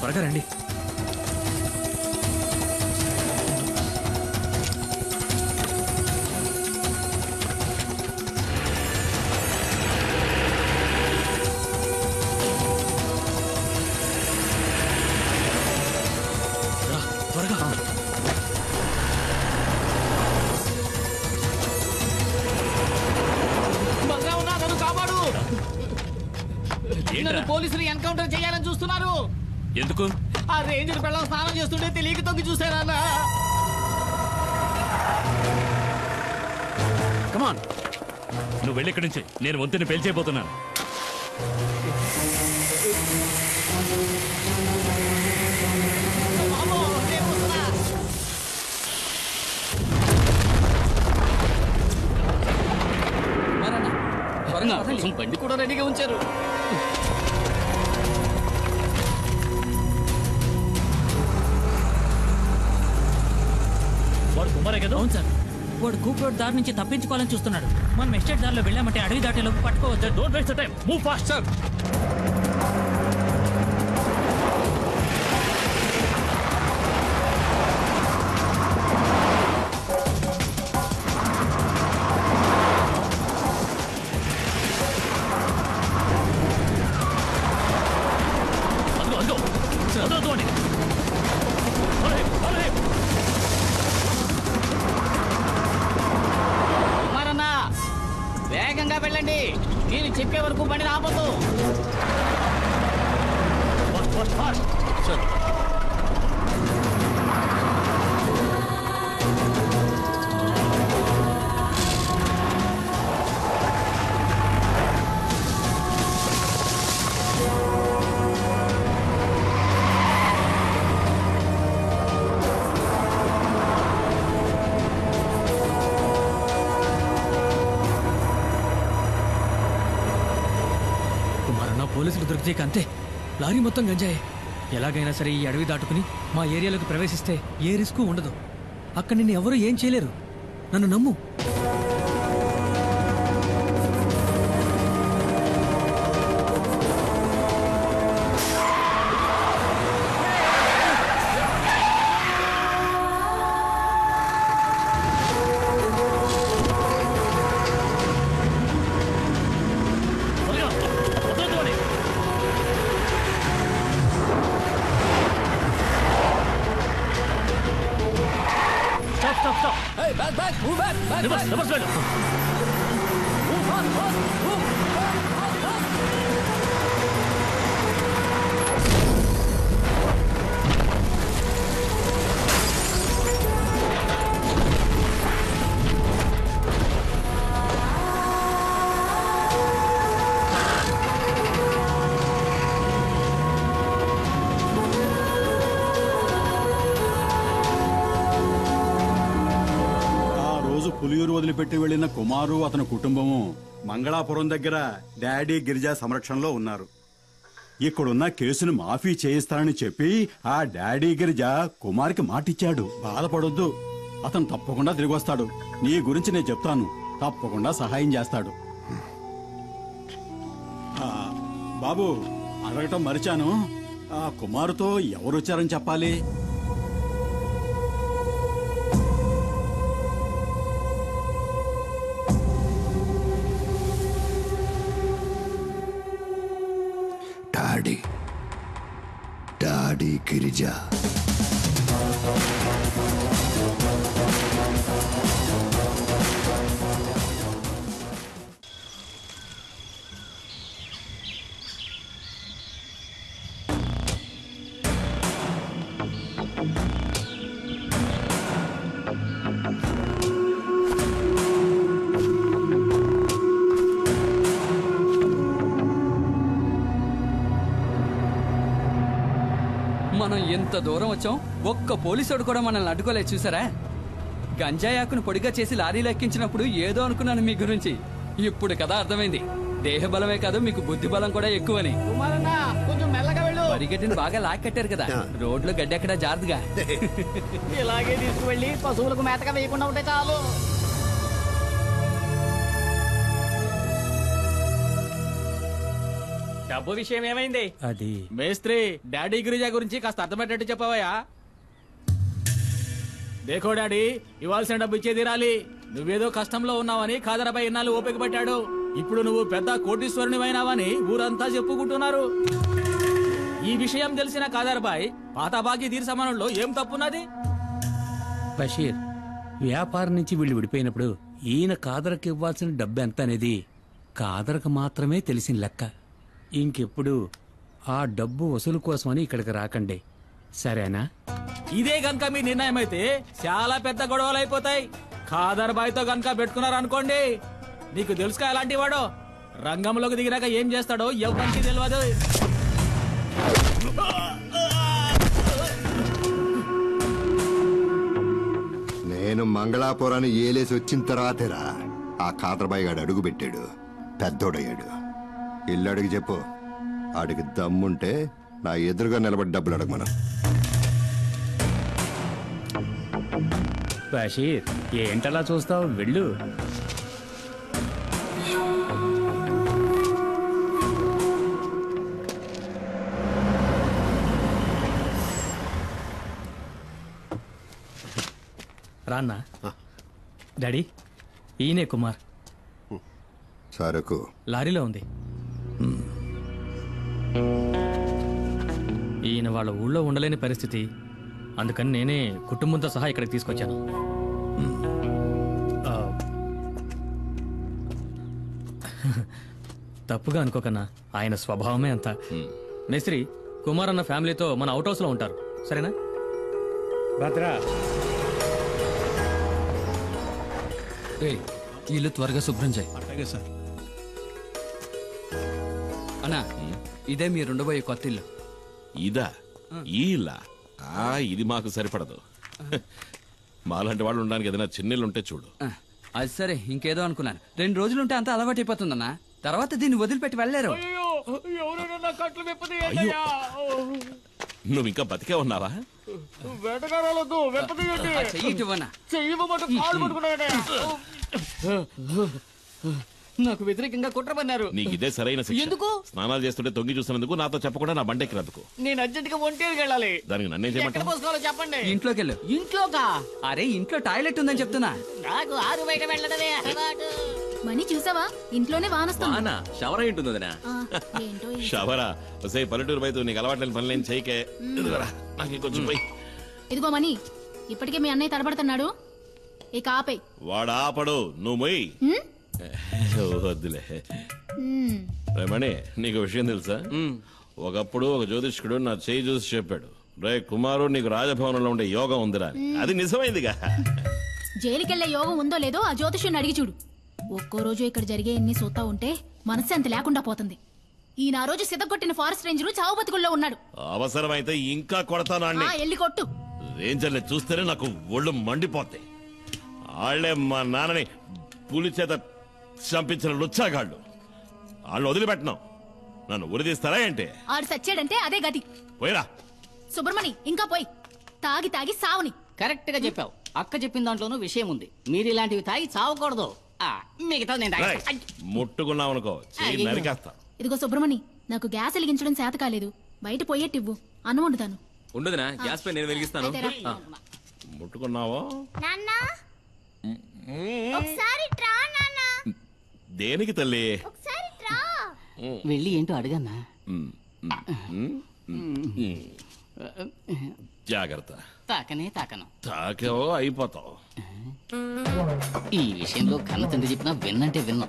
త్వరగా రండి. త్వరగా కాపాడు. పోలీసులు ఎన్కౌంటర్ చేయాలని చూస్తున్నారు. ఎందుకు? ఆ రేంజర్ పిల్లలు స్నానం చేస్తుంటే తెలియక తొంగి చూసారన్నా. కమాన్, నువ్వు వెళ్ళి ఇక్కడి నుంచి. నేను వంతెన పేల్చేయబోతున్నాను. బండి కూడా రెడీగా ఉంచారు. వాడు కుమారే కదా? అవును సార్, వాడు కూప్ రోడ్ దారి నుంచి తప్పించుకోవాలని చూస్తున్నాడు. మనం ఎస్టేట్ దారిలో వెళ్ళామంటే అడవి దాటేలోపు పట్టుకోవచ్చు. Don't waste time, move fast. Sir వేగంగా వెళ్ళండి. నేను చెప్పే వరకు బండి ఆపొద్దు. పోలీసులు దొరికితే అంతే, లారీ మొత్తం గంజాయే. ఎలాగైనా సరే ఈ అడవి దాటుకుని మా ఏరియాలోకి ప్రవేశిస్తే ఏ రిస్కు ఉండదు. అక్కడ నిన్ను ఎవరూ ఏం చేయలేరు. నన్ను నమ్ము. పులియూరు వదిలిపెట్టి వెళ్లిన కుమారు అతని కుటుంబము మంగళాపురం దగ్గర డాడీ గిరిజా సంరక్షణలో ఉన్నారు. ఇక్కడున్న కేసును మాఫీ చేయిస్తానని చెప్పి ఆ డాడీ గిరిజా కుమార్కి మాటిచ్చాడు. బాధపడొద్దు, అతను తప్పకుండా తిరిగి వస్తాడు. నీ గురించి నేను చెప్తాను, తప్పకుండా సహాయం చేస్తాడు. బాబు, అడగటం మరిచాను, ఆ కుమారుతో ఎవరొచ్చారని చెప్పాలి? డాడీ గిరిజా. మనం ఎంత దూరం వచ్చాం, ఒక్క పోలీసుడు కూడా మనల్ని అడ్డుకోలేదు. చూసారా, గంజాయాకును పొడిగా చేసి లారీలో ఎక్కించినప్పుడు ఏదో అనుకున్నాను మీ గురించి. ఇప్పుడు కదా అర్థమైంది, దేహ బలమే కాదు మీకు బుద్ధి బలం కూడా ఎక్కువని. పరిగెట్టిని బాగా లాక్కట్టారు కదా, రోడ్లో గడ్డెక్కడా జారుదుగా. ఇలాగే తీసుకువెళ్ళి పశువులకు మేతగా వేయకుండా ఉంటే చాలు. డబ్బు విషయం ఏమైంది? అది మేస్త్రి డాడీ గిరిజా గురించి కాస్త అర్థమయ్యేటట్టు చెప్పవయ్యా. దేఖో డాడీ, ఇవ్వాల్సిన డబ్బు ఇచ్చే తీరాలి. నువ్వేదో కష్టంలో ఉన్నావని ఖాదర్బాయ్ ఇన్నాళ్ళు ఓపిక పట్టాడు. ఇప్పుడు నువ్వు పెద్ద కోటీశ్వరునివైనావని ఊరంతా చెప్పుకుంటున్నారు. ఈ విషయం తెలిసిన ఖాదర్బాయ్ పాత బాకీ తీర్చమనంలో ఏం తప్పున్నది? బషీర్, వ్యాపారం నుంచి వీళ్ళు విడిపోయినప్పుడు ఈయన కాదరకు ఇవ్వాల్సిన డబ్బు ఎంత అనేది కాదరకు మాత్రమే తెలిసిన లెక్క. ఇంకెప్పుడు ఆ డబ్బు వసూలు కోసమని ఇక్కడికి రాకండి, సరేనా? ఇదే గనక మీ నిర్ణయం అయితే చాలా పెద్ద గొడవలు అయిపోతాయి. ఖాదర్బాయ్ తో గనక పెట్టుకున్నారనుకోండి, నీకు తెలుసుగా ఎలాంటి వాడో. రంగంలోకి దిగినాక ఏం చేస్తాడో ఎవరికి తెలియదు. నేను మంగళాపురాన్ని ఏలేసి వచ్చిన తర్వాతేరా ఆ ఖాదర్బాయ్ గాడు అడుగు పెట్టాడు, పెద్దోడయ్యాడు. ఇల్లు అడిగి చెప్పు, ఆడికి దమ్ముంటే నా ఎదురుగా నిలబడి డబ్బులు అడగమను. బషీర్, ఏంటలా చూస్తావు, వెళ్ళు. రాన్నా. డాడీ, ఈయనే కుమార్. సరుకు లారీలో ఉంది. ఈయన వాళ్ళ ఊళ్ళో ఉండలేని పరిస్థితి, అందుకని నేనే కుటుంబంతో సహా ఇక్కడికి తీసుకొచ్చాను. ఆ, తప్పుగా అనుకోకన్నా, ఆయన స్వభావమే అంత. మేస్త్రి, కుమార్ అన్న ఫ్యామిలీతో మన అవుట్ హౌస్ లో ఉంటారు, సరేనా? భద్రా, ఇల్లు త్వరగా శుభ్రం చేయి. అలాగే సార్. అన్నా, ఇదే మీరు ఉండబోయే కొత్త ఇల్లు. ఇదా? ఈ ఇల్లా? ఇది మాకు సరిపడదు. మాలాంటి వాళ్ళు ఉండడానికి ఏదైనా చిన్నిల్లు ఉంటే చూడు. అది సరే, ఇంకేదో అనుకున్నాను. 2 రోజులుంటే అంతా అలవాటు అయిపోతుందన్నా. తర్వాత దీన్ని వదిలిపెట్టి వెళ్ళలేరు. నువ్వు ఇంకా బతికే ఉన్నావా? నాకు వ్యతిరేకంగా కుట్రమన్నారు. నీకు ఇదే సరైన శిక్ష. ఎందుకు? స్నానాలు చేస్తుంటే తొంగి చూసినందుకు, నాతో చెప్పకుండా నా బండెక్కినందుకు. నేను అర్జెంట్ గా ఒంటేకి వెళ్ళాలి. దానికి నన్నేం చేయమంటావు? చెప్పండి. ఇంట్లోకి వెళ్ళు. ఇంట్లోకా? అరే, ఇంట్లో టాయిలెట్ ఉందని చెప్తున్నా. నాకు ఆరు బయట వెళ్ళడమే అలవాటు. మనీ చూసావా, ఇంట్లోనే వానొస్తుంది. షవర్ ఏంటుందో ఏంటో షవరా? వసే పల్లెటూరు బయట నీకు అలవాట్లేని పనులేం చేయకే. నాకు కొంచెం పోయి. ఇదిగో మనీ, ఇప్పటికే మీ అన్నయ్య తడబడుతున్నాడు, ఇక ఆపే. వాడు ఆపడు, నువ్వు మొయ్యి. వద్దులే. రేమణి, నీకు విషయం తెలుసా? ఒకప్పుడు ఒక జ్యోతిష్కుడు నా చేయి చూసి చెప్పాడు, రే కుమారు, నీకు రాజభవనంలో ఉండే యోగం ఉందిరా. అది నిజమైందిగా. జైలుకెళ్లే యోగం ఉందో లేదో ఆ జ్యోతిష్యుని అడిగి చూడు. ఒక్కో రోజు ఇక్కడ జరిగే ఎన్ని చూస్తా ఉంటే మనశ్శాంతి లేకుండా పోతుంది. ఈయన ఆ రోజు సిద్ధగొట్టిన ఫారెస్ట్ రేంజరు చావు బతుకుల్లో ఉన్నాడు. అవసరమైతే ఇంకా కొడతాను. ఎల్లి కొట్టు. రేంజర్లు చూస్తేనే నాకు ఒళ్ళు మండిపోతాయి. వాళ్లే మా నాన్నని పులి చేత చంపించిన లుచ్చాగాళ్ళు. వాళ్ళు వదిలిపెట్టను. నన్ను ఉరిదీస్తారా ఏంటి? ఆడు సచ్చాడంటే అదే గతి. పోయిరా సుబ్రమణి, ఇంకా పోయి. తాగి తాగి సావుని. కరెక్ట్ గా చెప్పావు. అక్క చెప్పిన దాంట్లోనూ విషయం ఉంది. మీరు ఇలాంటివి తాగి చావకూడదు. మిగతా నేను ముట్టుకున్నావనుకో చెయ్యి నరికేస్తా. ఇదిగో సుబ్రమణి, నాకు గ్యాస్ వెలిగించడం చేత కాలేదు. బయట పోయేట్టివ్వు, అన్నం వండుతాను. ఉండదునా, గ్యాస్ పై నేను వెలిగిస్తాను. ముట్టుకున్నావో? దేనికి తల్లి? వెళ్ళి ఏంటో అడగన్నా. జాగ్రత్త. తాకనే తాకను. తాకేవో అయిపోతావు. ఈ విషయంలో కన్న తండ్రి చెప్పినా విన్నంటే విన్నా.